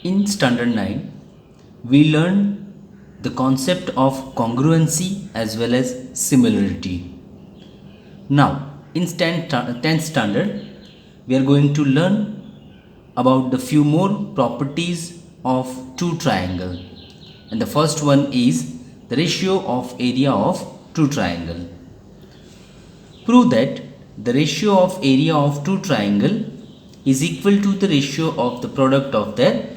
In Standard 9, we learn the concept of congruency as well as similarity. Now, in 10th standard, we are going to learn about the few more properties of two triangle. And the first one is the ratio of area of two triangle. Prove that the ratio of area of two triangle is equal to the ratio of the product of their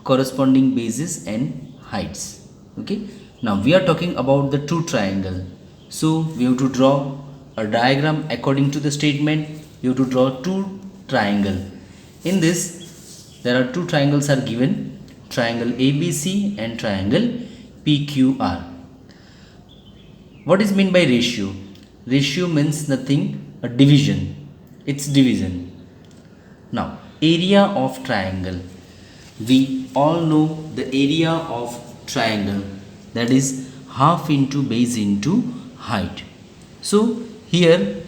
corresponding bases and heights. Okay. Now we are talking about the two triangle. So we have to draw a diagram according to the statement. You have to draw two triangle. In this, there are two triangles are given, triangle ABC and triangle PQR. What is meant by ratio? Ratio means nothing, a division. It's division. Now, area of triangle. We all know the area of triangle, that is half into base into height. So, here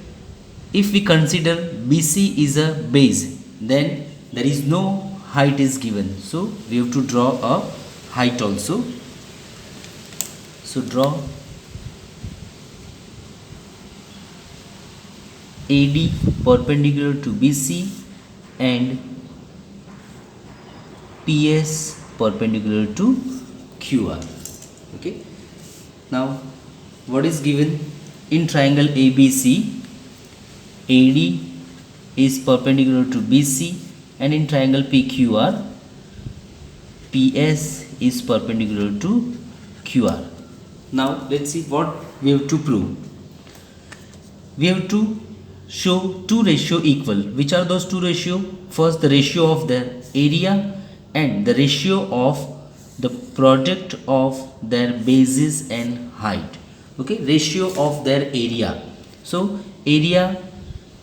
if we consider BC is a base, then there is no height is given. So, we have to draw a height also. So, draw AD perpendicular to BC and PS perpendicular to QR. Okay. Now, what is given in triangle ABC? AD is perpendicular to BC, and in triangle PQR, PS is perpendicular to QR. Now, let's see what we have to prove. We have to show two ratio equal. Which are those two ratio? First, the ratio of their area and the ratio of the product of their bases and height. Okay, ratio of their area. So, area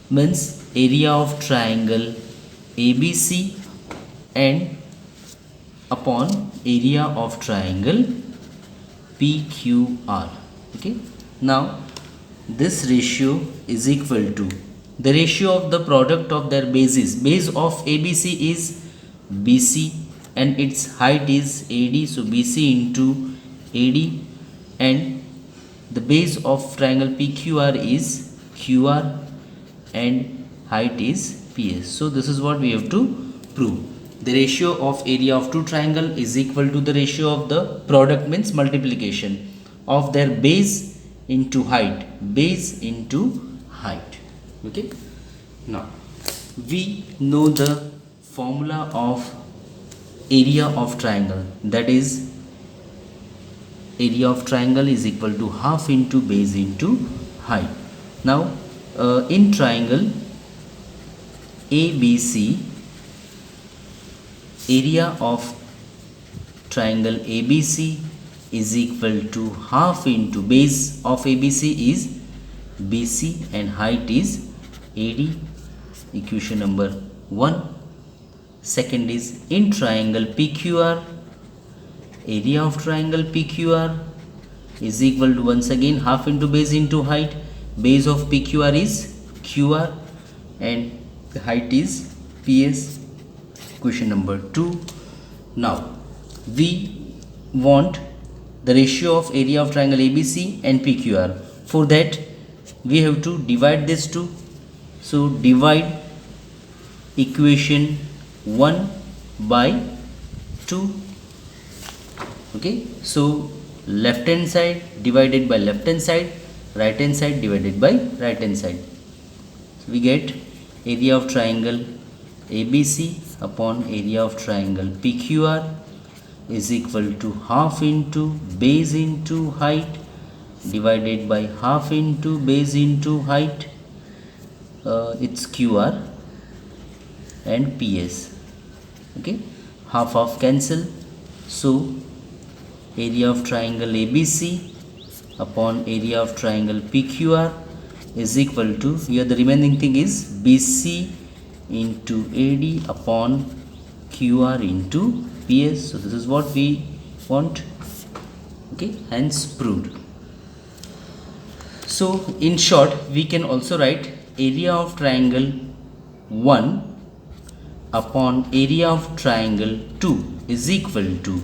means area of triangle ABC and upon area of triangle PQR. Okay, now this ratio is equal to the ratio of the product of their bases. Base of ABC is BC and its height is AD, so BC into AD, and the base of triangle PQR is QR and height is PS. So this is what we have to prove. The ratio of area of two triangle is equal to the ratio of the product, means multiplication of their base into height, base into height. Okay. Now we know the formula of area of triangle, that is area of triangle is equal to half into base into height. Now in triangle ABC, area of triangle ABC is equal to half into base of ABC is BC and height is AD, equation number 1. Second is in triangle PQR, area of triangle PQR is equal to once again half into base into height. Base of PQR is QR and the height is PS, question number 2. Now we want the ratio of area of triangle ABC and PQR. For that we have to divide this two. So divide equation 1 by 2. Okay, so left hand side divided by left hand side, right hand side divided by right hand side. So we get area of triangle ABC upon area of triangle PQR is equal to half into base into height divided by half into base into height. It's QR and PS. Okay, half cancel. So area of triangle ABC upon area of triangle PQR is equal to, here the remaining thing is BC into AD upon QR into PS. So this is what we want. Okay, hence proved. So in short we can also write area of triangle 1 upon area of triangle 2 is equal to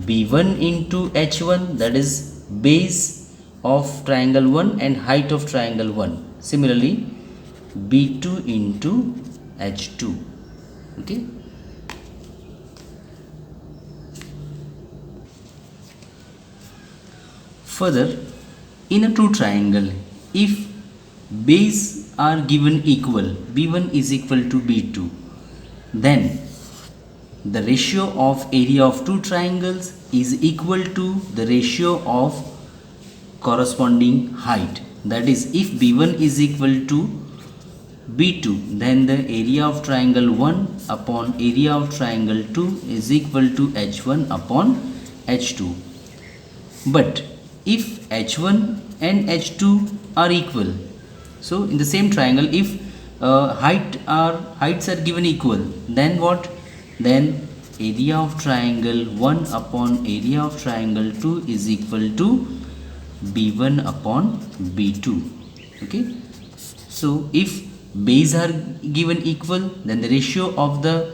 B1 into H1, that is base of triangle 1 and height of triangle 1. Similarly, B2 into H2. Okay. Further, in a true triangle, if base are given equal, B1 is equal to B2, then the ratio of area of two triangles is equal to the ratio of corresponding height. That is, if B1 is equal to B2, then the area of triangle 1 upon area of triangle 2 is equal to H1 upon H2. But if H1 and H2 are equal, so in the same triangle, if heights are given equal, then what? Then area of triangle 1 upon area of triangle 2 is equal to B1 upon B2. Okay. So if base are given equal, then the ratio of the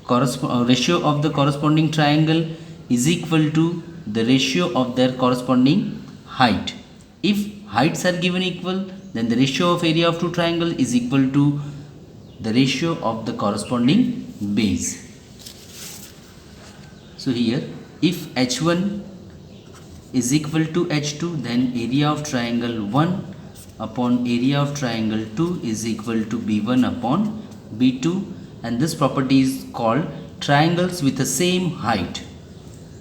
corresponding triangle is equal to the ratio of their corresponding height. If heights are given equal, then the ratio of area of two triangle is equal to the ratio of the corresponding base. So here, if H1 is equal to H2, then area of triangle 1 upon area of triangle 2 is equal to B1 upon B2, and this property is called triangles with the same height.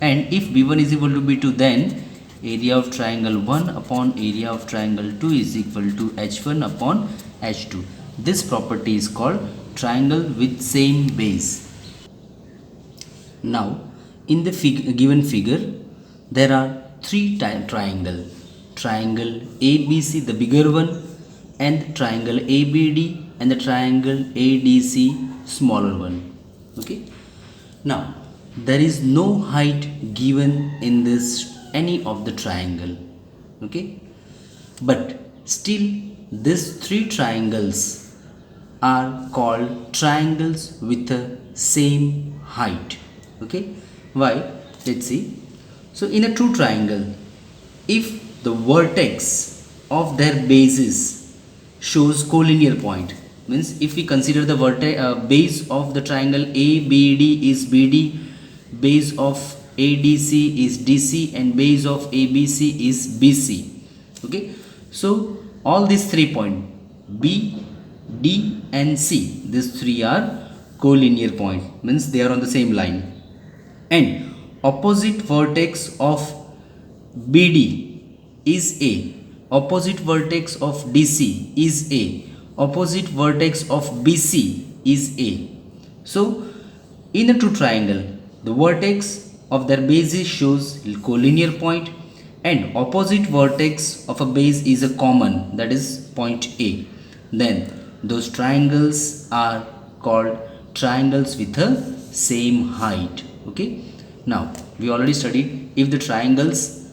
And if B1 is equal to B2, then area of triangle 1 upon area of triangle 2 is equal to H1 upon H2. This property is called triangle with same base. Now, in the given figure, there are three triangles. Triangle ABC, the bigger one, and triangle ABD, and the triangle ADC, smaller one. Okay. Now, there is no height given in this any of the triangle. Okay. But still, these three triangles are called triangles with the same height. Okay. Why? Let's see. So in a true triangle, if the vertex of their bases shows collinear point, means if we consider the base of the triangle ABD is BD, base of ADC is DC, and base of ABC is BC. Okay, so all these 3 points B, D and C, these three are collinear point, means they are on the same line, and opposite vertex of BD is A, opposite vertex of DC is A, opposite vertex of BC is A. So in a true triangle, the vertex of their bases shows collinear point, and opposite vertex of a base is a common, that is point A. Then those triangles are called triangles with the same height. Okay. Now we already studied, if the triangles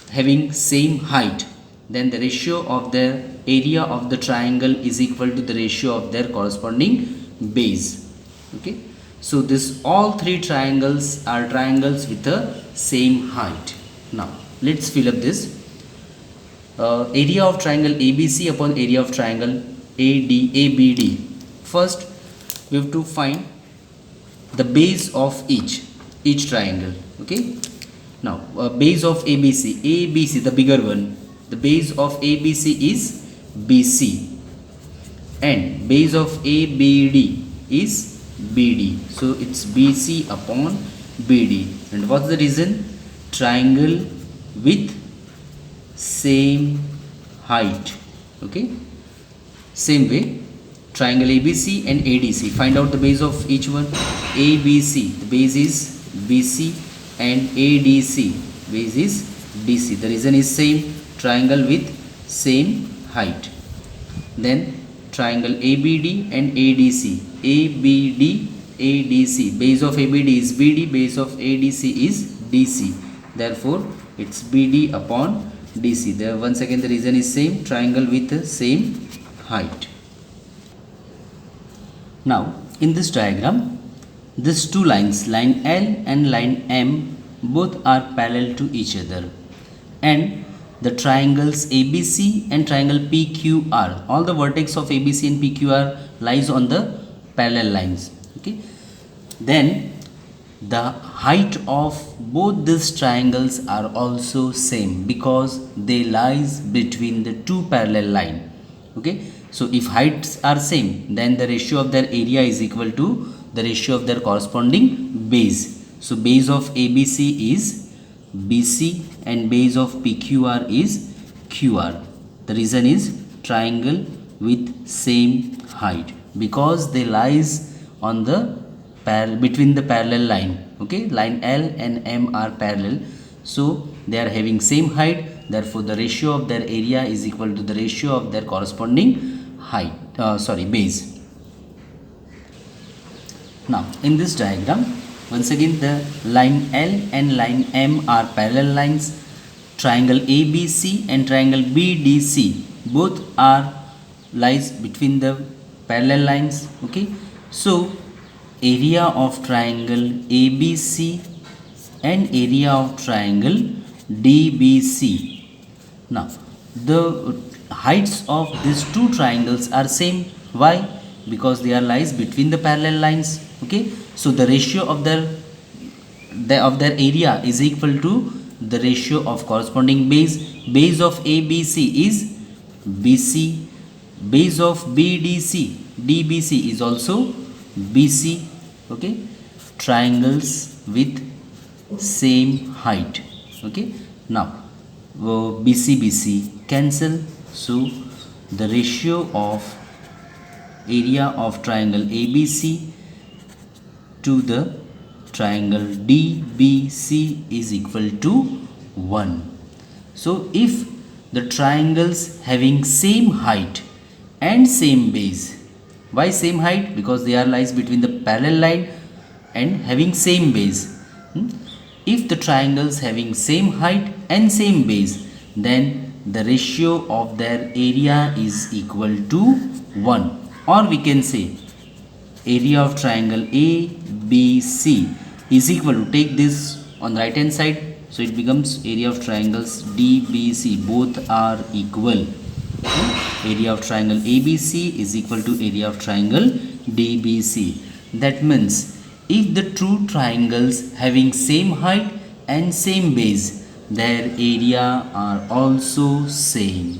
having same height, then the ratio of the area of the triangle is equal to the ratio of their corresponding base. Okay. So this all three triangles are triangles with the same height. Now let's fill up this. Area of triangle ABC upon area of triangle ABD. First we have to find the base of each triangle. Okay. Now base of ABC, the bigger one, the base of ABC is BC, and base of ABD is BD. So it's BC upon BD. And what's the reason? Triangle with same height. Okay. Same way, triangle ABC and ADC. Find out the base of each one. ABC, the base is BC, and ADC, base is DC. The reason is same, triangle with same height. Then triangle ABD and ADC. ABD, ADC. Base of ABD is BD, base of ADC is DC. Therefore, it's BD upon DC. There once again the reason is same, triangle with the same height. Now in this diagram, these two lines, line L and line M, both are parallel to each other, and the triangles ABC and triangle PQR, all the vertex of ABC and PQR lies on the parallel lines. Okay, then the height of both these triangles are also same because they lies between the two parallel line. Okay, so if heights are same, then the ratio of their area is equal to the ratio of their corresponding base. So base of ABC is BC and base of PQR is QR. The reason is triangle with same height because they lies on the between the parallel line. Okay, line L and M are parallel, so they are having same height, therefore the ratio of their area is equal to the ratio of their corresponding height, base. Now in this diagram, once again the line L and line M are parallel lines, triangle ABC and triangle BDC both are lies between the parallel lines. Okay, so area of triangle ABC and area of triangle DBC. Now the heights of these two triangles are same. Why? Because they are lies between the parallel lines. Okay, so the ratio of their area is equal to the ratio of corresponding base. Base of ABC is BC, base of DBC is also BC. Okay, triangles with same height. Okay, now BC cancel, so the ratio of area of triangle ABC to the triangle DBC is equal to 1. So if the triangles having same height and same base, why same height? Because they are lies between the parallel line and having same base. If the triangles having same height and same base, then the ratio of their area is equal to 1, or we can say area of triangle ABC is equal to, take this on the right hand side, so it becomes area of triangles DBC, both are equal. Area of triangle ABC is equal to area of triangle DBC. That means if the two triangles having same height and same base, their area are also same.